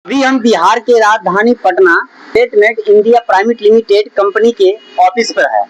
अभी हम बिहार के राजधानी Patna statement India private limited company के ऑफिस पर है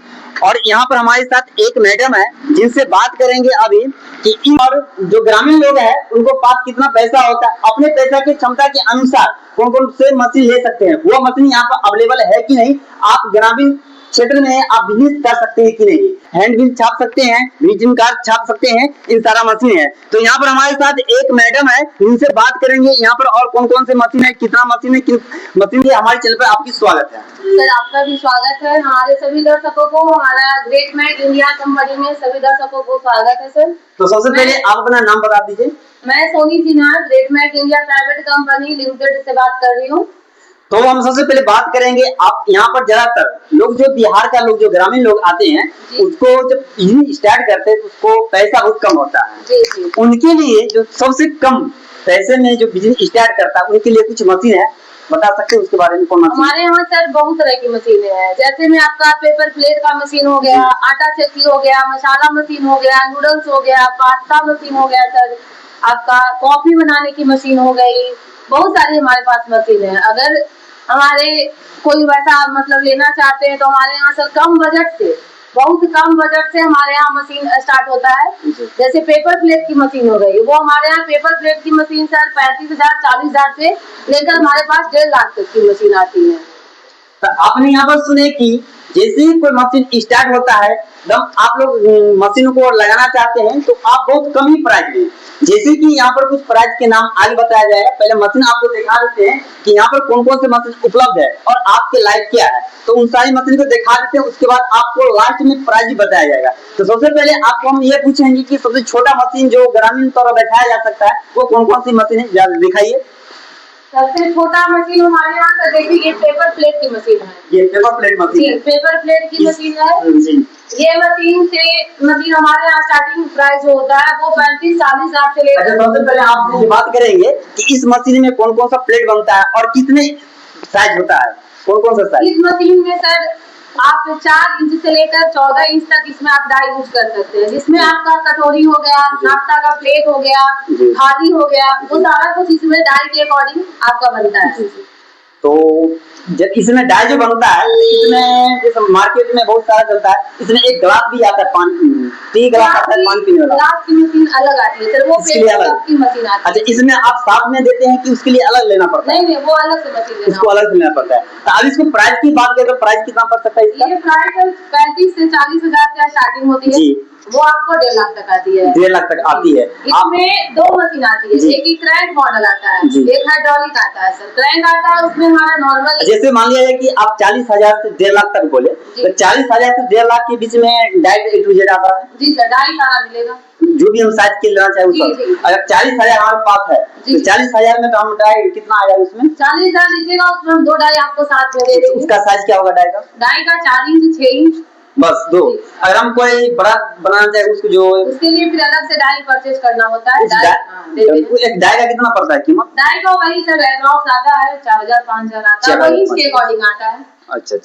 और यहाँ पर हमारे साथ एक मैडम है जिनसे बात करेंगे अभी कि इन और जो ग्रामीण लोग हैं उनको पास कितना पैसा होता है, अपने पैसा की क्षमता के अनुसार कौन कौन से मशीन ले सकते हैं, वो मशीन यहाँ पर अवेलेबल है कि नहीं, आप ग्रामीण क्षेत्र में आप बिजनेस कर सकते हैं कि नहीं, हैंड बिल छाप सकते हैं, विजिटिंग कार्ड छाप सकते हैं, इन सारा मशीन है। तो यहाँ पर हमारे साथ एक मैडम है, इनसे बात करेंगे यहाँ पर और कौन कौन से मशीन है, कितना मशीन है, किन मशीन के हमारे चैनल पर आपकी स्वागत है। सर आपका भी स्वागत है, हमारे सभी दर्शकों को हमारा ग्रेटमेंट इंडिया कंपनी में सभी दर्शकों को स्वागत है। सर तो सबसे पहले आप अपना नाम बता दीजिए। मैं सोनी सिन्हा ग्रेटमेंट इंडिया प्राइवेट कंपनी लिमिटेड से बात कर रही हूँ। तो हम सबसे पहले बात करेंगे, आप यहाँ पर ज्यादातर लोग जो बिहार का लोग जो ग्रामीण लोग आते हैं उसको जब बिजनेस स्टार्ट करते हैं तो उसको पैसा बहुत कम होता है। जी। उनके लिए जो सबसे कम पैसे में जो बिजनेस स्टार्ट करता है उनके लिए कुछ मशीन है, बता सकते हैं उसके बारे में? कौन मशीन? हमारे यहाँ सर बहुत तरह की मशीनें हैं, जैसे में आपका पेपर प्लेट का मशीन हो गया, आटा चक्की हो गया, मसाला मशीन हो गया, नूडल्स हो गया, पास्ता मशीन हो गया, सर आपका कॉफी बनाने की मशीन हो गई, बहुत सारी हमारे पास मशीन है। अगर हमारे कोई वैसा मतलब लेना चाहते हैं तो हमारे यहाँ सर कम बजट से, बहुत कम बजट से हमारे यहाँ मशीन स्टार्ट होता है। जैसे पेपर प्लेट की मशीन हो गई, वो हमारे यहाँ पेपर प्लेट की मशीन सर 35,000 40,000 से लेकर हमारे पास 1.5 लाख तक की मशीन आती है। तो आपने यहाँ पर सुने कि जैसे ही कोई मशीन स्टार्ट होता है तब आप लोग मशीन को लगाना चाहते हैं तो आप बहुत कम ही प्राइस में, जैसे कि यहाँ पर कुछ प्राइस के नाम आगे बताया जाएगा। पहले मशीन आपको दिखा देते हैं कि यहाँ पर कौन कौन से मशीन उपलब्ध है और आपके लाइफ क्या है, तो उन सारी मशीन को दिखा देते हैं। उसके बाद आपको लास्ट में प्राइस भी बताया जाएगा। तो सबसे पहले आपको हम ये पूछेंगे कि सबसे छोटा मशीन जो ग्रामीण तौर पर बैठाया जा सकता है वो कौन कौन सी मशीन है, दिखाइए। सबसे छोटा मशीन हमारे यहाँ का देखिए, ये पेपर प्लेट की मशीन है। ये पेपर प्लेट मशीन है, पेपर प्लेट की मशीन है। ये मशीन हमारे यहाँ स्टार्टिंग प्राइस जो होता है वो 35-40,000 से लेकर। अच्छा, सबसे पहले आपसे बात करेंगे कि इस मशीन में कौन कौन सा प्लेट बनता है और कितने साइज होता है, कौन कौन सा साइज? इस मशीन में सर आप 4 इंच से लेकर 14 इंच तक इसमें आप डाई यूज कर सकते हैं, जिसमें आपका कटोरी हो गया, नाश्ता का प्लेट हो गया, थाली हो गया, वो सारा कुछ इसमें डाई के अकॉर्डिंग आपका बनता है। तो जब इसमें डाई जो बनता है इसमें जैसे मार्केट में बहुत सारा चलता है, इसमें एक ग्लास भी आता है, पानी 3 ग्लास आता है पानी पीने वाला, ग्लास की मशीन अलग आती है सर, वो पेपर कप की मशीन आती है। अच्छा, इसमें आप साथ में देते हैं कि उसके लिए अलग लेना पड़ता है? नहीं, वो अलग से मशीन लेना, उसको अलग लेना पड़ता है। तो अब इसको प्राइस की बात करें तो प्राइस कितना पड़ सकता है इसका? ये प्राइस 35 से 40,000 से स्टार्टिंग होती है, वो आपको 1.5 लाख तक आती है। 1.5 लाख तक आती है। इसमें 2 मशीन आती है, एक ही क्रैंक मॉडल आता है, एक हाइड्रोलिक आता है। सर क्रैंक आता है, उसमें हमारा नॉर्मल, जैसे मान लिया जाए कि आप 40,000 से 1.5 लाख तक बोले, तो 40,000 से 1.5 लाख के बीच में डाई ए टू जेड आता है। जी सर, डाई सारा मिलेगा, जो भी हम साइज के लेना चाहे उसका। अगर 40,000 हमारे पास है तो 40,000 में तो हम डाई कितना आएगा उसमें? 40,000 लीजिएगा, उसमें हम 2 डाई आपको साथ में दे देंगे। उसका साइज क्या होगा डाई का? डाई का 4 इंच 6 इंच बस 2। अगर हम कोई बड़ा बनाना चाहे उसको जो उसके लिए फिर अलग से डाई परचेज करना होता है। एक डाई का कितना पड़ता है कीमत? डाई का वही सर अप्रॉक्स आता है 4,000-5,000 आता है, वही इसके अकॉर्डिंग आता है। अच्छा,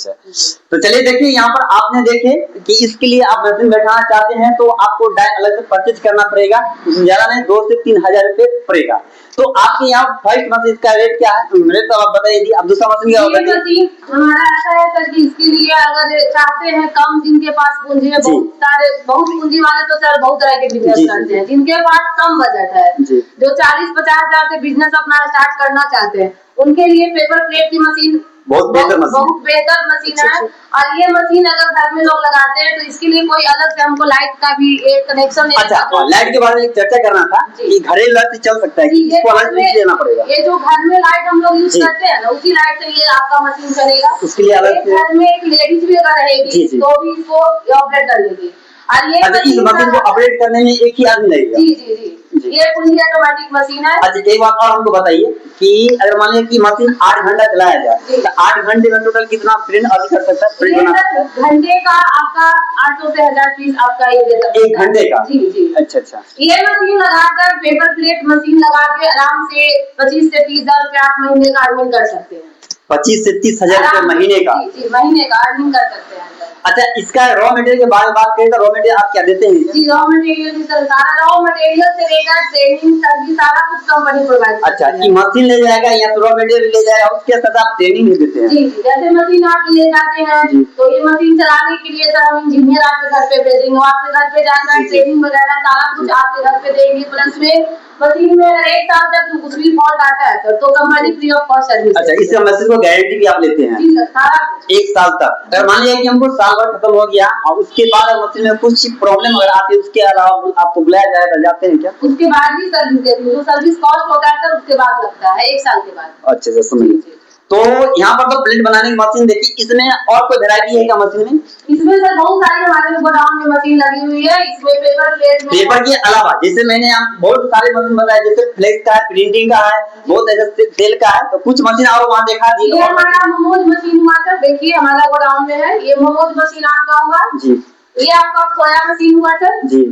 तो चलिए देखिए, यहाँ पर आपने देखे कि इसके लिए आप मशीन बैठाना चाहते हैं तो आपको डाई अलग से परचेज करना पड़ेगा, ज्यादा नहीं 2 से 3,000 रुपए पड़ेगा। तो आपके यहाँ फर्स्ट मशीन का रेट क्या है, रेट तो आप बताइए। अब दूसरा मशीन क्या होगा? मशीन हमारा ऐसा है सर कि इसके लिए अगर चाहते हैं कम, जिनके पास पूंजी है, बहुत पूंजी वाले तो सर बहुत तरह के बिजनेस करते हैं, जिनके पास कम बजट है, जो 40-50,000 से बिजनेस अपना स्टार्ट करना चाहते हैं, उनके लिए पेपर प्लेट की मशीन बहुत बेहतर मशीन है। और ये मशीन अगर घर में लोग लगाते हैं तो इसके लिए कोई अलग से हमको लाइट का भी एक कनेक्शन नहीं। अच्छा, लाइट के बारे में चर्चा करना था कि घरेलू लाइट चल सकता है कि इसको अलग से लेना पड़ेगा? ये जो घर में लाइट हम लोग यूज करते हैं ना, उसी लाइट से ये आपका मशीन चलेगा। उसके लिए अलग से घर में एक लेडीज भी अगर रहेगी तो भी इसको ऑपरेट कर लेगी। और ये इस मशीन को ऑपरेट करने में एक ही आदमी लगेगा? जी, ये फुल्ली ऑटोमेटिक मशीन है। अच्छा, एक बात और हमको बताइए कि अगर मान लीजिए कि मशीन 8 घंटा चलाया जाए तो 8 घंटे में टोटल कितना प्रिंट अभी कर सकता है? प्रिंट बना सकता है घंटे का आपका 800 से 1,000 पीस आपका ये देता है 1 घंटे का। जी। अच्छा, ये मशीन लगाकर पेपर प्लेट मशीन लगा के आराम से 25 से 30,000 रुपए आप महीने का अर्निंग कर सकते हैं। 25 से 30 हजार रुपए महीने का। जी, महीने का अर्निंग कर सकते हैं। अच्छा, इसका रॉ मटेरियल के बारे में बात करें तो रॉ मटेरियल आप क्या देते हैं? जी, रॉ मटेरियल भी सर, सारा रॉ मटेरियल से लेकर ट्रेनिंग सर्विस सारा कुछ कंपनी प्रोवाइड करती है। अच्छा, ये मशीन ले जाएगा या तो रॉ मटेरियल ले जाएगा, उसके साथ आप ट्रेनिंग भी देते हैं? जी, जैसे मशीन आप ले जाते हैं तो ये मशीन चलाने के लिए सर हम इंजीनियर आपके घर पे भेजेंगे, आपके घर पे जाकर ट्रेनिंग वगैरह सारा कुछ आपके घर पे देंगे। प्लस में मशीन में अगर 1 साल तक कुछ भी फॉल्ट आता है सर तो company free of cost service. अच्छा, इससे मशीन को गारंटी भी आप लेते हैं? जी सर, सारा 1 साल तक। अगर मान लिया कि हमको साल भर खत्म हो गया और उसके बाद मशीन में कुछ प्रॉब्लम अगर आती है, उसके अलावा आपको बुलाया जाएगा, जाते हैं क्या? उसके बाद भी सर्विस देती है, जो सर्विस कॉस्ट होता है सर उसके बाद लगता है 1 साल के बाद। अच्छा अच्छा, समझिए। तो यहाँ पर तो प्लेट बनाने की मशीन देखी, इसमें और कोई वैरायटी है क्या मशीन में? इसमें सर बहुत सारी हमारे गोडाउन में मशीन लगी हुई है। इसमें पेपर प्लेट में, पेपर के अलावा जैसे मैंने यहाँ बहुत सारे मशीन बताया, जैसे फ्लेक्स का है, प्रिंटिंग का है, बहुत ऐसे तेल का है, तो कुछ मशीन और वहाँ देखा दी। ये हमारा मोमोज मशीन हुआ सर, देखिए हमारा गोडाउन में है, ये मोमोज मशीन आपका हुआ जी। ये आपका खोया मशीन हुआ सर जी।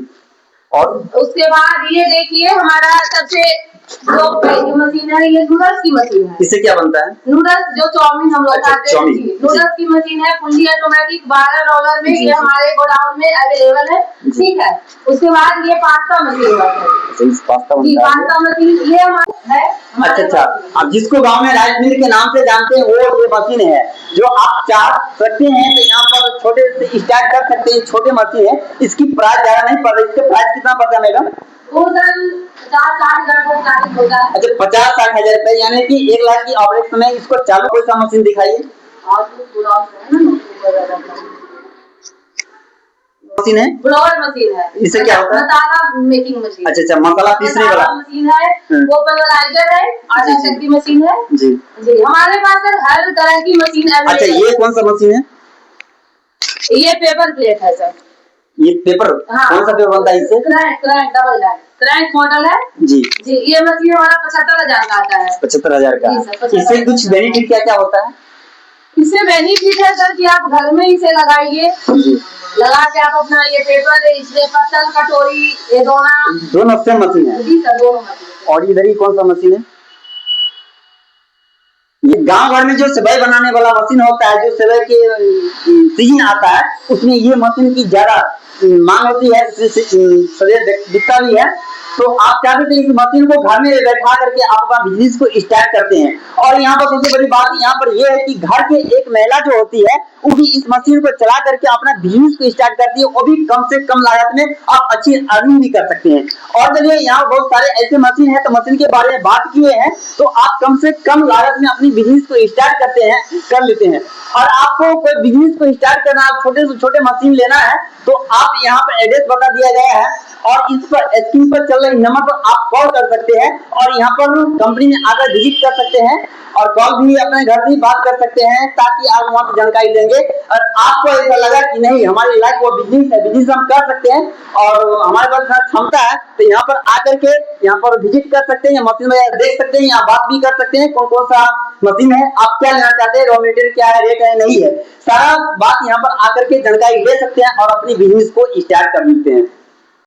और उसके बाद ये देखिए हमारा सबसे जो मशीन है, ये नूडल्स की मशीन है। इससे क्या बनता है? नूडल्स, जो चाउमीन हम लोग खाते हैं, नूडल्स की मशीन है, फुल्ली ऑटोमेटिक 12 रोलर में। ये हमारे गोडाउन में अवेलेबल है, ठीक है। उसके बाद ये पास्ता मशीन है पास्ता मशीन, ये हमारा है। अच्छा अच्छा, अब जिसको गांव में राइस मिल के नाम से जानते हैं वो ये मशीन है जो आप चाह सकते हैं तो यहाँ पर छोटे से स्टार्ट कर सकते हैं। छोटे मशीन है, इसकी प्राइस ज्यादा नहीं पड़ रही। इसका प्राइस कितना पड़ता है मैडम? वो सर 50-60 हजार होता है। अच्छा, 50-60 हजार रुपए, यानी कि 1 लाख की ऑपरेट में इसको चालू। कोई सा मशीन दिखाइए। मशीन है, ब्लोअर मशीन है। इससे क्या होता है? मसाला मेकिंग मशीन। अच्छा अच्छा, मसाला पीसने वाला मशीन है, वो पल्वराइजर है, आटा चक्की मशीन है जी जी। हमारे पास सर हर तरह की मशीन है। अच्छा, ये कौन सा मशीन है? ये पेपर प्लेट है सर। ये पेपर, हाँ, कौन सा पेपर बनता है इससे? Crank double line crank model है जी जी। ये मशीन हमारा 75,000 का आता है। 75,000 का। इससे कुछ बेनिफिट क्या क्या होता है? इससे बेनिफिट है सर कि आप घर में इसे लगाइए, लगा के आप अपना ये पेपर है, इसमें पत्तल कटोरी ये दोनों सेम मशीन है जी सर, दोनों मशीन। और इधर ही कौन सा मशीन है? ये गांव भर में जो सेवई बनाने वाला मशीन होता है, जो सेवई के सीजन आता है उसमें ये मशीन की ज्यादा मांग होती है, दिखता भी है। तो आप क्या करते हैं, इस मशीन को घर में बैठा करके आप अपना बिजनेस को स्टार्ट करते हैं। और यहाँ पर सबसे बड़ी बात यहाँ पर यह है कि घर के एक महिला जो होती है वो भी इस मशीन को चला करके अपना बिजनेस को स्टार्ट करती है, वो भी कम से कम लागत में आप अच्छी अर्निंग भी कर सकते हैं। और चलिए, यहाँ बहुत सारे ऐसे मशीन है, तो मशीन के बारे में बात किए हैं, तो आप कम से कम लागत में अपनी बिजनेस को स्टार्ट कर लेते हैं। और आपको कोई बिजनेस को स्टार्ट करना, छोटे से छोटे मशीन लेना है तो आप यहाँ पर एड्रेस बता दिया गया है और इस पर स्क्रीन पर चल रहे नंबर पर आप कॉल कर सकते हैं और यहाँ पर कंपनी में आकर विजिट कर सकते हैं और कॉल भी अपने घर से बात कर सकते हैं, ताकि आप वहाँ पर जानकारी लेंगे और आपको ऐसा लगा कि नहीं हमारी लाइफ वो बिजनेस है, बिजनेस हम कर सकते हैं और हमारे पास क्षमता है, तो यहाँ पर आकर के यहाँ पर विजिट कर सकते हैं, मशीन में देख सकते हैं, यहाँ बात भी कर सकते हैं कौन कौन सा मशीन है, आप क्या लेना चाहते हैं, रॉ मटेरियल क्या है, रेट है नहीं है, सारा बात यहाँ पर आकर के जानकारी ले सकते हैं और अपनी बिजनेस को स्टार्ट कर सकते हैं।